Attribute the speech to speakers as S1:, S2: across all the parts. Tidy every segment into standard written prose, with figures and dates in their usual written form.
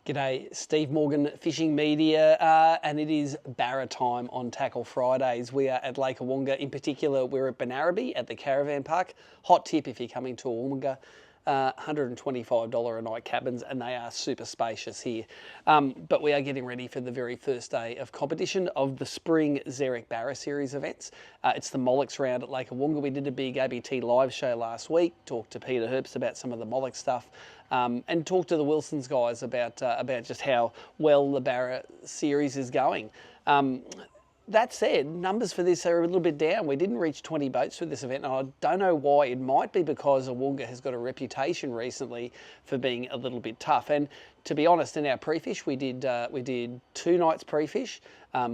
S1: G'day, Steve Morgan, Fishing Media, and it is Barra time on Tackle Fridays. We are at Lake Awoonga. In particular, we're at Banarrabee at the caravan park. Hot tip if you're coming to Awoonga, $125 a night cabins, and they are super spacious here. But we are getting ready for the very first day of competition of the spring Xeric Barra series events. It's the Mollucks round at Lake Awoonga. We did a big ABT live show last week, talked to Peter Herbst about some of the Molluck stuff. And talk to the Wilsons guys about just how well the Barra series is going. That said, numbers for this are a little bit down. We didn't reach 20 boats for this event, and I don't know why. It might be because Awoonga has got a reputation recently for being a little bit tough. And to be honest, in our pre-fish, we did 2 nights pre-fish.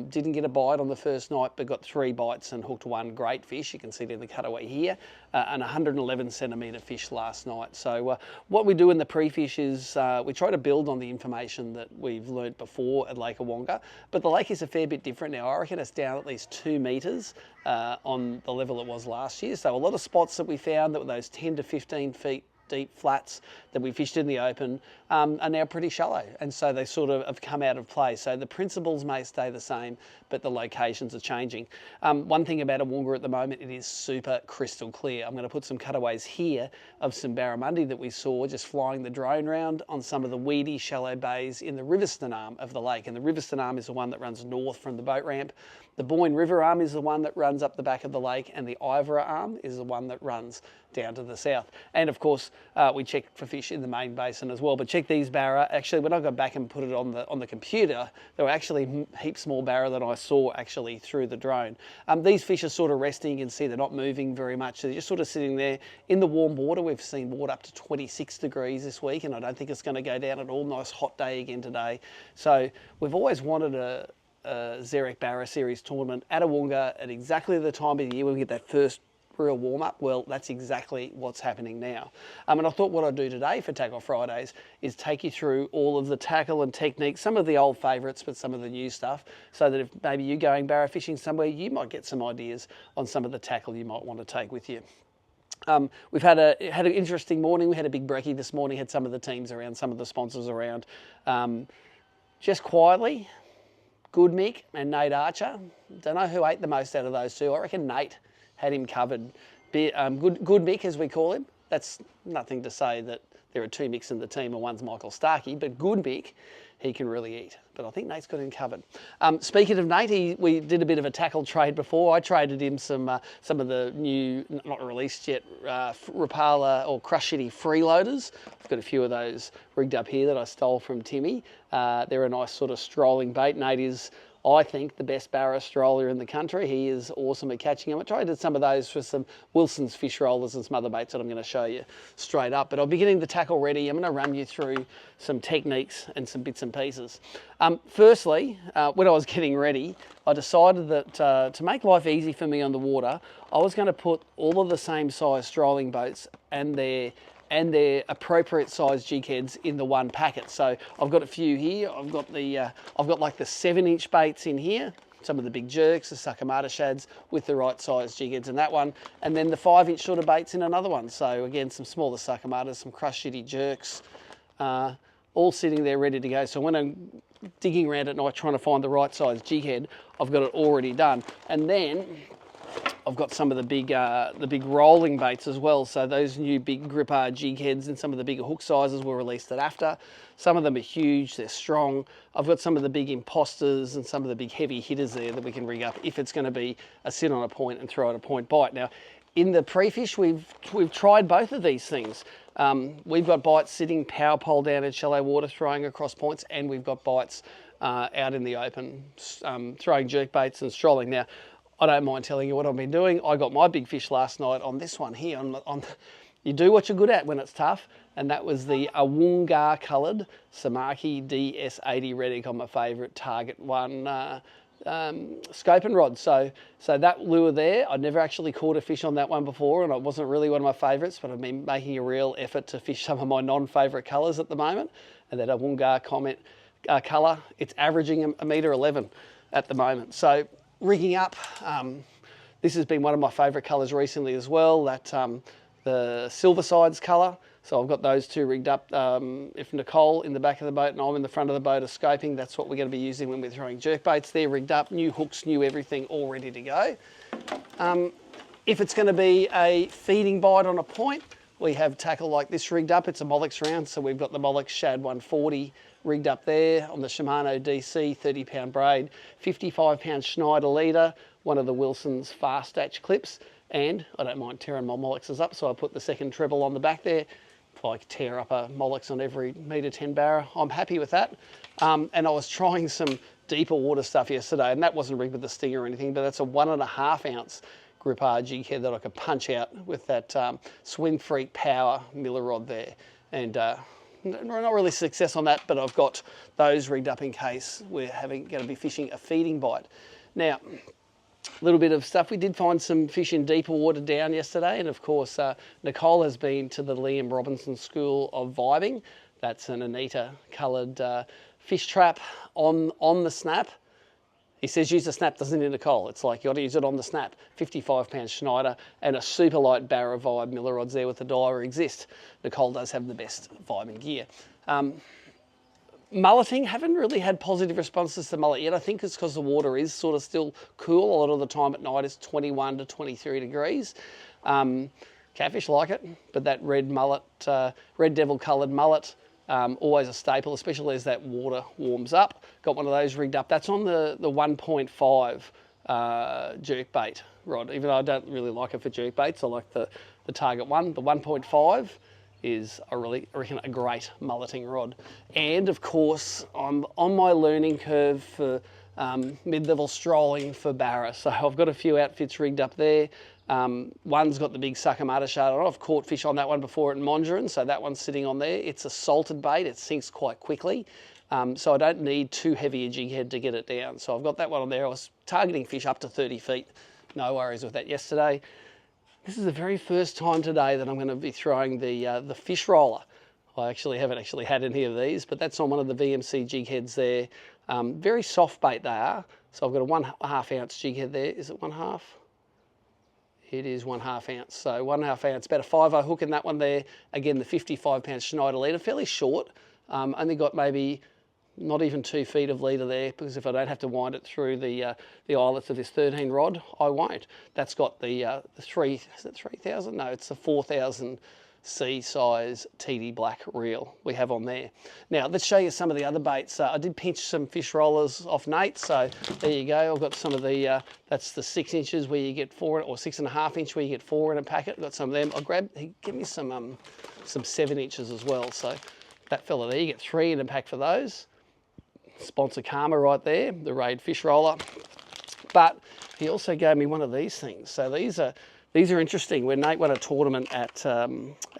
S1: Didn't get a bite on the first night, but got 3 bites and hooked 1 great fish. You can see it in the cutaway here, and 111 centimetre fish last night. So what we do in the pre-fish is we try to build on the information that we've learnt before at Lake Awoonga, but the lake is a fair bit different now. I reckon it's down at least 2 metres on the level it was last year. So a lot of spots that we found that were those 10 to 15 feet deep flats that we fished in the open are now pretty shallow, and so they sort of have come out of play. So the principles may stay the same, but the locations are changing. One thing about Awoonga at the moment, it is super crystal clear. I'm going to put some cutaways here of some barramundi that we saw just flying the drone round on some of the weedy shallow bays in the Riverston arm of the lake, and the Riverston arm is the one that runs north from the boat ramp. The Boyne River arm is the one that runs up the back of the lake, and the Ivora arm is the one that runs down to the south. And of course, we check for fish in the main basin as well. But check these barra. Actually, when I got back and put it on the computer, there were actually heaps more barra than I saw actually through the drone. These fish are sort of resting. You can see they're not moving very much. So they're just sort of sitting there in the warm water. We've seen water up to 26 degrees this week, and I don't think it's going to go down at all. Nice hot day again today. So we've always wanted a Xeric Barra Series tournament at Awoonga at exactly the time of the year when we get that first real warm-up. Well, that's exactly what's happening now. And I thought what I'd do today for Tackle Fridays is take you through all of the tackle and techniques, some of the old favourites, but some of the new stuff, so that if maybe you're going barra fishing somewhere, you might get some ideas on some of the tackle you might want to take with you. We've had an interesting morning. We had a big brekkie this morning, had some of the teams around, some of the sponsors around. Just quietly, Good Mick and Nate Archer. Don't know who ate the most out of those two. I reckon Nate had him covered. Good Mick, as we call him. That's nothing to say that there are 2 Micks in the team and one's Michael Starkey, but Good Mick, he can really eat. But I think Nate's got him covered. Speaking of Nate, we did a bit of a tackle trade before. I traded him some of the new, not released yet, Rapala or Crush Shitty freeloaders. I've got a few of those rigged up here that I stole from Timmy. They're a nice sort of strolling bait. Nate is, I think, the best barra stroller in the country. He is awesome at catching them. I traded some of those for some Wilson's fish rollers and some other baits that I'm going to show you straight up. But I'll be getting the tackle ready. I'm going to run you through some techniques and some bits and pieces. Firstly, when I was getting ready, I decided that to make life easy for me on the water, I was going to put all of the same size strolling boats and their appropriate size jig heads in the one packet. So I've got a few here. I've got like the 7-inch baits in here, some of the big jerks, the Sakamata shads with the right size jig heads in that one, and then the 5-inch sort of baits in another one. So again, some smaller Sakamatas, some Crush Shitty jerks, all sitting there ready to go. So when I'm digging around at night trying to find the right size jig head, I've got it already done. And then I've got some of the big rolling baits as well. So those new big gripper jig heads and some of the bigger hook sizes were released at after. Some of them are huge, they're strong. I've got some of the big imposters and some of the big heavy hitters there that we can rig up if it's going to be a sit on a point and throw at a point bite. Now, in the pre-fish, we've tried both of these things. We've got bites sitting power pole down in shallow water throwing across points, and we've got bites out in the open throwing jerk baits and strolling. Now, I don't mind telling you what I've been doing. I got my big fish last night on this one here. You do what you're good at when it's tough, and that was the Awoonga coloured Samaki DS80 Reddick on my favourite Target 1 scoping rod. So that lure there, I'd never actually caught a fish on that one before, and it wasn't really one of my favourites, but I've been making a real effort to fish some of my non-favourite colours at the moment. And that Awoonga colour, it's averaging a metre 11 at the moment. So rigging up, this has been one of my favourite colours recently as well, that the Silver Sides colour. So I've got those two rigged up. If Nicole in the back of the boat and I'm in the front of the boat are scoping, that's what we're going to be using when we're throwing jerk baits. They're rigged up, new hooks, new everything, all ready to go. If it's going to be a feeding bite on a point, we have tackle like this rigged up. It's a Molex round, so we've got the Molex Shad 140 rigged up there on the Shimano DC 30-pound braid, 55-pound Schneider leader, one of the Wilson's fast atch clips, and I don't mind tearing my Molexes up, so I put the second treble on the back there. If I tear up a Molex on every metre 10 barra, I'm happy with that. And I was trying some deeper water stuff yesterday, and that wasn't rigged with the stinger or anything, but that's a 1.5 ounce Grip R jig head that I could punch out with that Swim Freak Power Miller rod there. And not really success on that, but I've got those rigged up in case we're going to be fishing a feeding bite. Now, a little bit of stuff. We did find some fish in deeper water down yesterday, and of course Nicole has been to the Liam Robinson School of Vibing. That's an Anita coloured fish trap on the snap. He says use the snap, doesn't he, Nicole? It's like you got to use it on the snap. 55-pound Schneider and a super light BARRA Vibe Miller rods there with the diver exist. Nicole does have the best vibing gear. Mulleting, haven't really had positive responses to mullet yet. I think it's because the water is sort of still cool. A lot of the time at night it's 21 to 23 degrees. Catfish like it, but that red mullet, red devil coloured mullet, always a staple, especially as that water warms up. Got one of those rigged up. That's on the 1.5 jerkbait rod. Even though I don't really like it for jerkbaits, I like the Target one. The 1.5 is I reckon a great mulleting rod. And of course, I'm on my learning curve for mid-level strolling for BARRA. So I've got a few outfits rigged up there. One's got the big Sakamata shad on. I've caught fish on that one before at Mondrian, so that one's sitting on there. It's a salted bait, it sinks quite quickly, so I don't need too heavy a jig head to get it down. So I've got that one on there. I was targeting fish up to 30 feet. No worries with that yesterday. This is the very first time today that I'm going to be throwing the fish roller. I haven't had any of these, but that's on one of the VMC jig heads there. Very soft bait they are. So I've got a 1.5 ounce jig head there. Is it 1/2? It is 1/2 ounce. So 1.5 ounce, about a 5/0 hook in that one there. Again, the 55-pound Schneider leader, fairly short. Only got maybe not even 2 feet of leader there, because if I don't have to wind it through the eyelets of this 13 rod, I won't. That's got the 3,000? No, it's a 4,000 C size TD black reel we have on there. Now let's show you some of the other baits. I did pinch some fish rollers off Nate, so there you go. I've got some of the, that's the 6 inches where you get 4, or 6.5 inch where you get 4 in a packet. Got some of them. He gave me some 7 inches as well. So that fella there, you get 3 in a pack for those. Sponsor Karma right there, the Raid fish roller. But he also gave me one of these things. So these are interesting. When Nate won a tournament at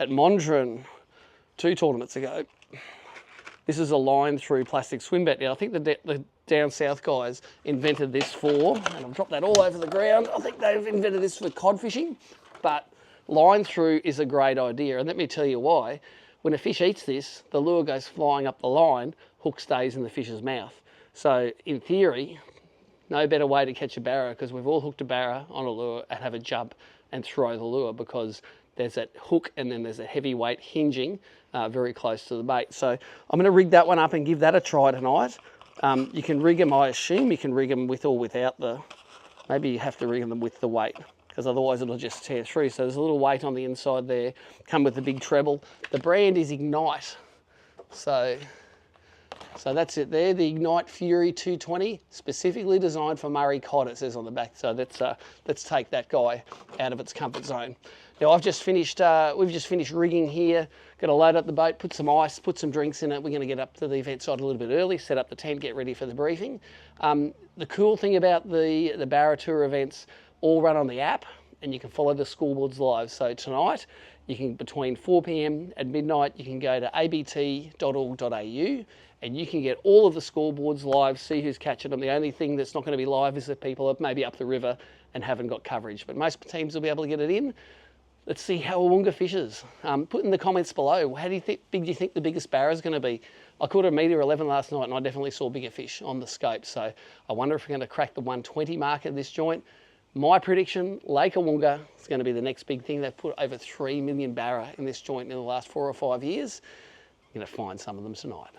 S1: Mondrian 2 tournaments ago, this is a line through plastic swim bat. Now I think the down south guys invented this for, and I've dropped that all over the ground, I think they've invented this for cod fishing, but line through is a great idea. And let me tell you why. When a fish eats this, the lure goes flying up the line, hook stays in the fish's mouth. So in theory, no better way to catch a barra, because we've all hooked a barra on a lure and have a jump and throw the lure, because there's that hook and then there's a heavy weight hinging very close to the bait. So I'm going to rig that one up and give that a try tonight. You can rig them, I assume, you can rig them with or without maybe you have to rig them with the weight, because otherwise it'll just tear through. So there's a little weight on the inside there, come with the big treble. The brand is Ignite. So that's it there, the Ignite Fury 220, specifically designed for Murray cod, it says on the back. So let's take that guy out of its comfort zone. Now we've just finished rigging here, got to load up the boat, put some ice, put some drinks in it. We're going to get up to the event site a little bit early, set up the tent, get ready for the briefing. The cool thing about the BARRA Tour events, all run on the app, and you can follow the scoreboards live. So tonight, you can, between 4 p.m. and midnight, you can go to abt.org.au and you can get all of the scoreboards live, see who's catching them. The only thing that's not going to be live is that people are maybe up the river and haven't got coverage, but most teams will be able to get it in. Let's see how Awoonga fishes. Put in the comments below, how big do you think the biggest barra is going to be? I caught a metre 11 last night and I definitely saw bigger fish on the scope, so I wonder if we're going to crack the 120 mark at this joint. My prediction, Lake Awoonga is going to be the next big thing. They've put over 3 million barra in this joint in the last 4 or 5 years. I'm going to find some of them tonight.